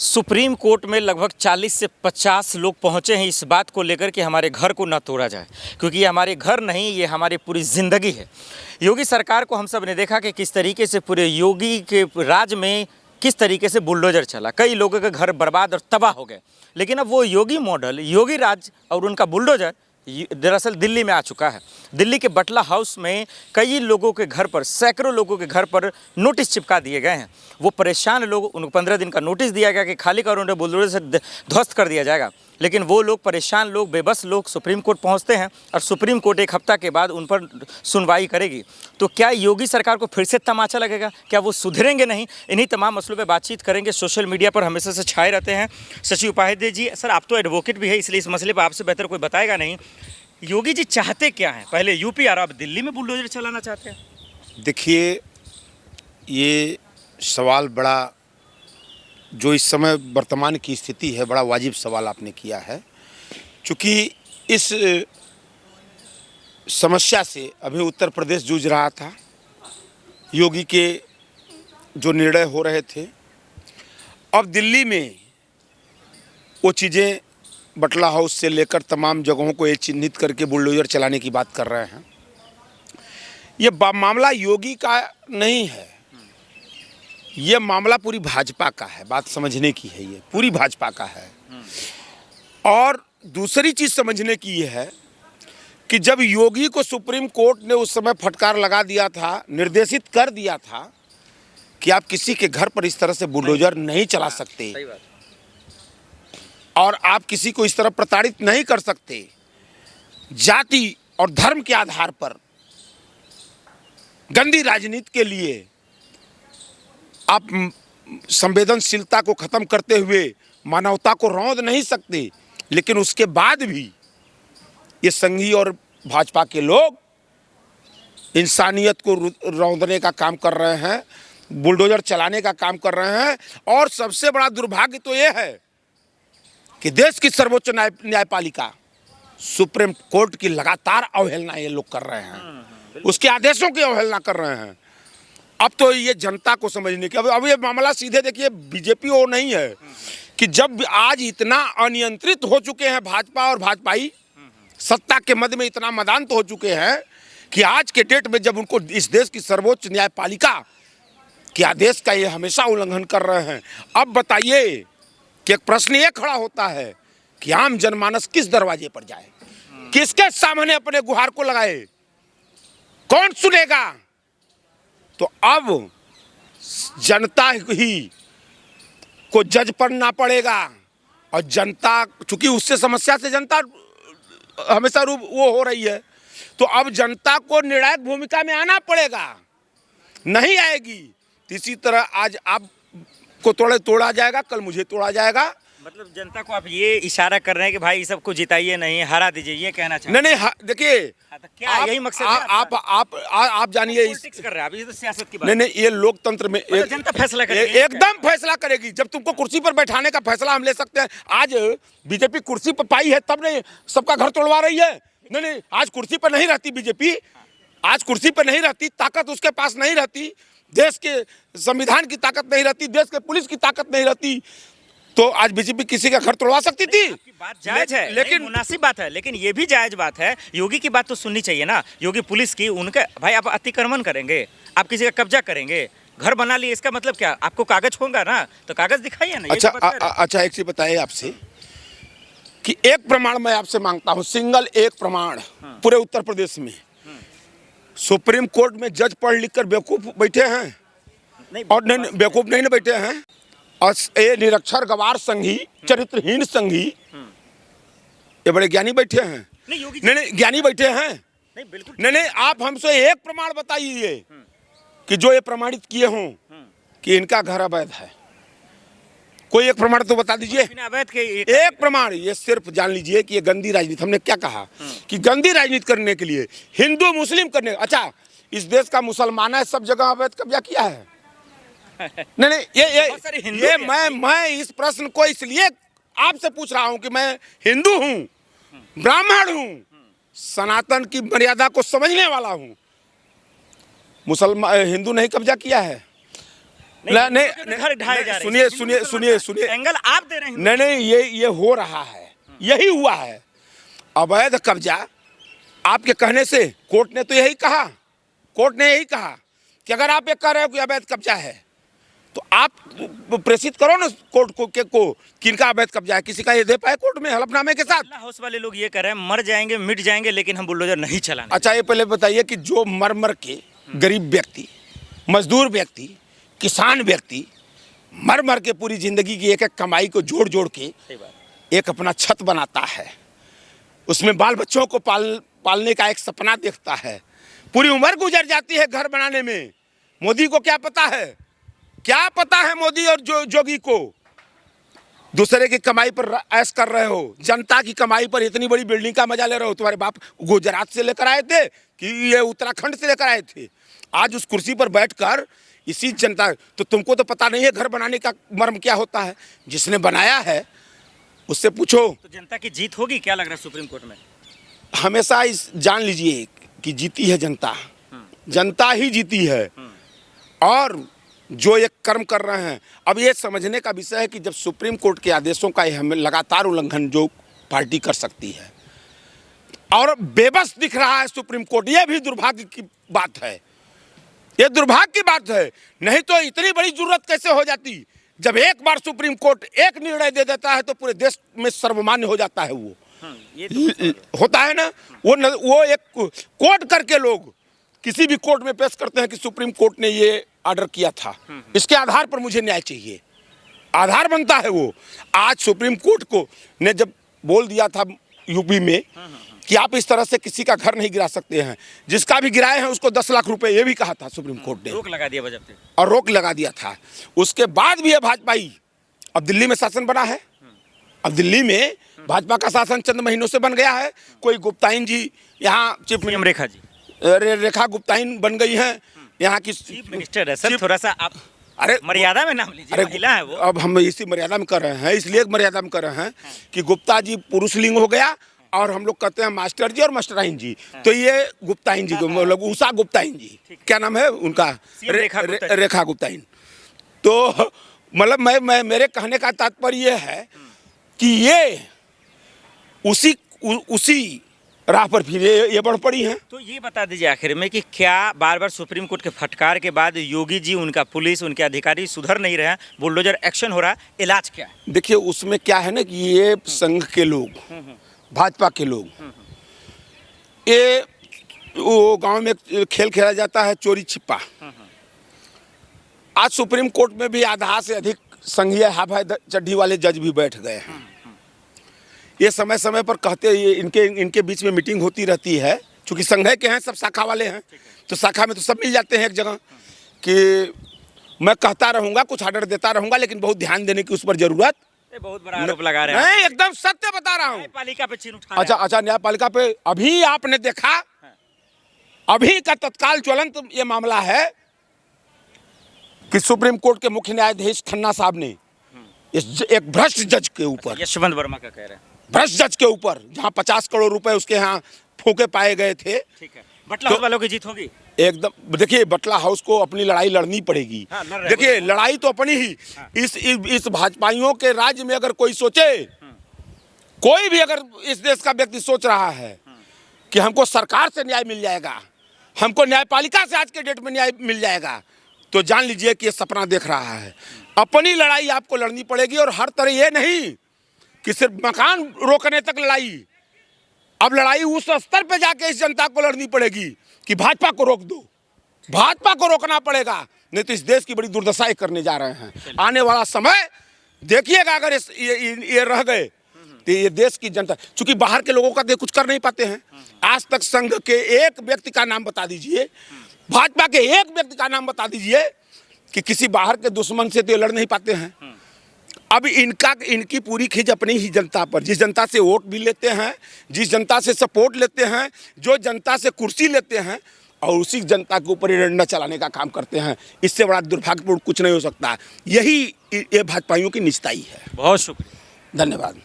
Supreme court में लगभग 40 से 50 लोग पहुंचे हैं इस बात को लेकर कि हमारे घर को न तोड़ा जाए, क्योंकि ये हमारे घर नहीं, ये हमारी पूरी ज़िंदगी है। योगी सरकार को हम सब ने देखा कि किस तरीके से पूरे योगी के राज में किस तरीके से बुलडोजर चला, कई लोगों के घर बर्बाद और तबाह हो गए। लेकिन अब वो योगी मॉडल, योगी राज और उनका बुलडोजर दरअसल दिल्ली में आ चुका है। दिल्ली के बटला हाउस में कई लोगों के घर पर, सैकड़ों लोगों के घर पर नोटिस चिपका दिए गए हैं। वो परेशान लोग, उनको 15 दिन का नोटिस दिया गया कि खाली करो, उन्हें बुलडोजर से ध्वस्त कर दिया जाएगा। लेकिन वो लोग, परेशान लोग, बेबस लोग सुप्रीम कोर्ट पहुंचते हैं और सुप्रीम कोर्ट एक हफ्ता के बाद उन पर सुनवाई करेगी। तो क्या योगी सरकार को फिर से तमाचा लगेगा? क्या वो सुधरेंगे नहीं? इन्हीं तमाम मसलों पर बातचीत करेंगे। सोशल मीडिया पर हमेशा से छाए रहते हैं शशि उपाध्याय जी। सर, आप तो एडवोकेट भी है, इसलिए इस मसले पर आपसे बेहतर कोई बताएगा नहीं। योगी जी चाहते क्या हैं? पहले यूपी और अब दिल्ली में बुलडोजर चलाना चाहते हैं। देखिए, ये सवाल बड़ा, जो इस समय वर्तमान की स्थिति है, बड़ा वाजिब सवाल आपने किया है। चूँकि इस समस्या से अभी उत्तर प्रदेश जूझ रहा था। योगी के जो निर्णय हो रहे थे, अब दिल्ली में वो चीज़ें बटला हाउस से लेकर तमाम जगहों को ये चिन्हित करके बुलडोजर चलाने की बात कर रहे हैं। ये मामला योगी का नहीं है, ये मामला पूरी भाजपा का है। बात समझने की है, ये पूरी भाजपा का है। और दूसरी चीज़ समझने की ये है कि जब योगी को सुप्रीम कोर्ट ने उस समय फटकार लगा दिया था, निर्देशित कर दिया था कि आप किसी के घर पर इस तरह से बुलडोजर नहीं चला सकते और आप किसी को इस तरह प्रताड़ित नहीं कर सकते, जाति और धर्म के आधार पर गंदी राजनीति के लिए आप संवेदनशीलता को खत्म करते हुए मानवता को रौंद नहीं सकते। लेकिन उसके बाद भी ये संघी और भाजपा के लोग इंसानियत को रौंदने का काम कर रहे हैं, बुलडोजर चलाने का काम कर रहे हैं। और सबसे बड़ा दुर्भाग्य तो ये है कि देश की सर्वोच्च न्यायपालिका सुप्रीम कोर्ट की लगातार अवहेलना ये लोग कर रहे हैं, उसके आदेशों की अवहेलना कर रहे हैं। अब तो ये जनता को समझने की, अब ये मामला सीधे देखिए बीजेपी वो नहीं है कि जब आज इतना अनियंत्रित हो चुके हैं भाजपा और भाजपाई, सत्ता के मद में इतना मदान्त हो चुके हैं कि आज के डेट में जब उनको इस देश की सर्वोच्च न्यायपालिका के आदेश का ये हमेशा उल्लंघन कर रहे हैं। अब बताइए कि एक प्रश्न ये खड़ा होता है कि आम जनमानस किस दरवाजे पर जाए, किसके सामने अपने गुहार को लगाए, कौन सुनेगा? तो अब जनता ही को जज पढ़ना पड़ेगा। और जनता, चूंकि उससे समस्या से जनता हमेशा रूप वो हो रही है, तो अब जनता को निर्णायक भूमिका में आना पड़ेगा। नहीं आएगी तो इसी तरह आज आपको तोड़ा जाएगा, कल मुझे तोड़ा जाएगा। मतलब जनता को आप ये इशारा कर रहे हैं कि भाई सबको जिताइए नहीं, हरा दीजिए, ये कहना चाहते? नहीं, देखिए, तो क्या यही मकसद है? आप जानिए, पॉलिटिक्स कर रहे हैं आप, ये तो सियासत की बात है। नहीं, ये लोकतंत्र में जनता फैसला करेगी, एकदम फैसला करेगी। जब तुमको कुर्सी पर बैठाने का फैसला हम ले सकते हैं। आज बीजेपी कुर्सी पर पाई है तब नहीं सबका घर तोड़वा रही है। नहीं, आज कुर्सी पर नहीं रहती बीजेपी, आज कुर्सी पर नहीं रहती, ताकत उसके पास नहीं रहती, देश के संविधान की ताकत नहीं रहती, देश के पुलिस की ताकत नहीं रहती, तो आज बीजेपी किसी का घर तोड़वा सकती थी। आपकी बात जायज है, लेकिन मुनासिब बात है, लेकिन ये भी जायज बात है, योगी की बात तो सुननी चाहिए ना। योगी पुलिस की, उनका भाई आप अतिक्रमण करेंगे, आप किसी का कब्जा करेंगे, घर बना लिए, इसका मतलब क्या? आपको कागज होगा ना, तो कागज दिखाइए ना। अच्छा, एक चीज बताइए आपसे कि एक प्रमाण मैं आपसे मांगता हूँ, सिंगल एक प्रमाण पूरे उत्तर प्रदेश में। सुप्रीम कोर्ट में जज पढ़ लिख कर बेवकूफ बैठे हैं? नहीं, और नहीं, बेवकूफ नहीं बैठे हैं। और ये निरक्षर गवार संघी, चरित्रहीन संघी, ये बड़े ज्ञानी बैठे हैं। नहीं, ज्ञानी बैठे हैं। नहीं, बिल्कुल नहीं, आप हमसे एक प्रमाण बताइए कि जो ये प्रमाणित किए हों कि इनका घर अवैध है। कोई एक प्रमाण तो बता दीजिए। अवैध के एक प्रमाण। ये सिर्फ जान लीजिए कि ये गंदी राजनीति, हमने क्या कहा कि गंदी राजनीति करने के लिए, हिंदू मुस्लिम करने। अच्छा, इस देश का मुसलमान है, सब जगह अवैध कब्जा किया है? नहीं, ये मैं इस प्रश्न को इसलिए आपसे पूछ रहा हूं कि मैं हिंदू हूं, ब्राह्मण हूं, सनातन की मर्यादा को समझने वाला हूं। मुसलमान, हिंदू नहीं कब्जा किया है। नहीं, घर ढाए जा रहे हैं। सुनिए सुनिए सुनिए सुनिए, एंगल आप दे रहे हैं। नहीं नहीं, ये हो रहा है, यही हुआ है। अवैध कब्जा आपके कहने से कोर्ट ने तो यही कहा, कोर्ट ने यही कहा कि अगर आप ये कह रहे हो कि अवैध कब्जा है तो आप प्रेषित करो ना कोर्ट को किनका अवैध कब्जा है, किसी का ये दे पाए कोर्ट में हलफनामे के साथ। हाउस वाले लोग ये कह रहे हैं मर जाएंगे मिट जाएंगे लेकिन हम बुलडोजर नहीं चलाएंगे। अच्छा, ये पहले बताइए कि जो मर मर के गरीब व्यक्ति, मजदूर व्यक्ति, किसान व्यक्ति मर मर के पूरी जिंदगी की एक एक कमाई को जोड़ जोड़ के एक अपना छत बनाता है, उसमें बाल बच्चों को पालने का एक सपना देखता है, पूरी उम्र गुजर जाती है घर बनाने में। मोदी को क्या पता है, क्या पता है मोदी और जोगी को? दूसरे की कमाई पर ऐश कर रहे हो, जनता की कमाई पर इतनी बड़ी बिल्डिंग का मजा ले रहे हो। तुम्हारे बाप गुजरात से लेकर आए थे कि ये उत्तराखंड से लेकर आए थे? आज उस कुर्सी पर बैठकर इसी जनता, तो तुमको तो पता नहीं है घर बनाने का मर्म क्या होता है। जिसने बनाया है उससे पूछो। तो जनता की जीत होगी क्या लग रहा है सुप्रीम कोर्ट में? हमेशा इस जान लीजिए कि जीती है जनता, जनता ही जीती है। और जो ये कर्म कर रहे हैं, अब ये समझने का विषय है कि जब सुप्रीम कोर्ट के आदेशों का हमें लगातार उल्लंघन जो पार्टी कर सकती है और बेबस दिख रहा है सुप्रीम कोर्ट, ये भी दुर्भाग्य की बात है, ये दुर्भाग्य की बात है। नहीं तो इतनी बड़ी जरूरत कैसे हो जाती? जब एक बार सुप्रीम कोर्ट एक निर्णय दे देता है तो पूरे देश में सर्वमान्य हो जाता है। वो ये तो होता है ना, वो एक कोर्ट करके लोग किसी भी कोर्ट में पेश करते हैं कि सुप्रीम कोर्ट ने ये ऑर्डर किया था, इसके आधार पर मुझे न्याय चाहिए, आधार बनता है वो। आज सुप्रीम कोर्ट को ने जब बोल दिया था यूपी में कि आप इस तरह से किसी का घर नहीं गिरा सकते हैं, जिसका भी गिराए हैं उसको 10 लाख रुपए, ये भी कहा था सुप्रीम कोर्ट ने, रोक लगा दिया बजट और रोक लगा दिया था। उसके बाद भी ये भाजपाई, अब दिल्ली में शासन बना है, अब दिल्ली में भाजपा का शासन चंद महीनों से बन गया है। कोई गुप्ताइन जी यहाँ चीफ रेखा जी, रेखा गुप्ताइन बन गई हैं यहाँ की चीफ मिनिस्टर है सर। थोड़ा सा आप अरे मर्यादा में नाम लीजिए, महिला है वो। अब हम इसी मर्यादा में कर रहे हैं, इसलिए मर्यादा में कर रहे हैं कि गुप्ता जी पुरुष लिंग हो गया और हम लोग कहते हैं मास्टर जी और मास्टराइन जी, तो ये गुप्ताइन जी को मतलब उषा गुप्ताइन जी, क्या नाम है उनका, रेखा गुप्ताइन। तो मतलब मैं मेरे कहने का तात्पर्य ये है कि ये उसी राह पर फिर ये बढ़ पड़ी हैं। तो ये बता दीजिए आखिर में कि क्या बार बार सुप्रीम कोर्ट के फटकार के बाद योगी जी, उनका पुलिस, उनके अधिकारी सुधर नहीं रहे हैं, बुलडोजर एक्शन हो रहा है, इलाज क्या है? देखिए उसमें क्या है ना कि ये संघ के लोग, भाजपा के लोग, ये वो गांव में खेल खेला जाता है चोरी छिपा। आज सुप्रीम कोर्ट में भी आधा से अधिक संघीय हाफ चड्ढी वाले जज भी बैठ गए हैं। ये समय समय पर कहते इनके बीच में मीटिंग होती रहती है, क्योंकि संघ के हैं, सब शाखा वाले हैं, तो शाखा में तो सब मिल जाते हैं एक जगह कि मैं कहता रहूंगा, कुछ ऑर्डर देता रहूंगा, लेकिन बहुत ध्यान देने की उस पर जरूरत। बहुत बड़ा आरोप लगा रहे हैं। नहीं, एकदम सत्य बता रहा हूँ। न्यायपालिका पे चिन्ह उठा रहे हैं। अच्छा, न्यायपालिका पे अभी आपने देखा, अभी का तत्काल ज्वलंत ये मामला है कि सुप्रीम कोर्ट के मुख्य न्यायाधीश खन्ना साहब ने इस एक भ्रष्ट जज के ऊपर, यशवंत वर्मा का कह रहे हैं, भ्रष्ट जज के ऊपर, जहां 50 करोड़ रुपए उसके यहाँ फूके पाए गए थे। ठीक है, बटला हाउस वालों की जीत होगी एकदम। देखिए बटला हाउस को अपनी लड़ाई लड़नी पड़ेगी। देखिए लड़ाई तो अपनी ही। इस भाजपाइयों के राज्य में अगर कोई सोचे, कोई भी अगर इस देश का व्यक्ति सोच रहा है कि हमको सरकार से न्याय मिल जाएगा, हमको न्यायपालिका से आज के डेट में न्याय मिल जाएगा, तो जान लीजिए कि ये सपना देख रहा है। अपनी लड़ाई आपको लड़नी पड़ेगी, और हर तरह ये नहीं कि सिर्फ मकान रोकने तक लड़ाई। अब लड़ाई उस स्तर पे जाके इस जनता को लड़नी पड़ेगी कि भाजपा को रोक दो, भाजपा को रोकना पड़ेगा, नहीं तो इस देश की बड़ी दुर्दशा करने जा रहे हैं। आने वाला समय देखिएगा, अगर ये रह गए तो ये देश की जनता, चूंकि बाहर के लोगों का कुछ कर नहीं पाते हैं। आज तक संघ के एक व्यक्ति का नाम बता दीजिए, भाजपा के एक व्यक्ति का नाम बता दीजिए कि किसी बाहर के दुश्मन से तो लड़ नहीं पाते हैं। अब इनकी पूरी खींच अपनी ही जनता पर, जिस जनता से वोट भी लेते हैं, जिस जनता से सपोर्ट लेते हैं, जो जनता से कुर्सी लेते हैं, और उसी जनता के ऊपर डंडा चलाने का काम करते हैं। इससे बड़ा दुर्भाग्यपूर्ण कुछ नहीं हो सकता। यही ये भाजपाइयों की निष्ठाई है। बहुत शुक्रिया, धन्यवाद।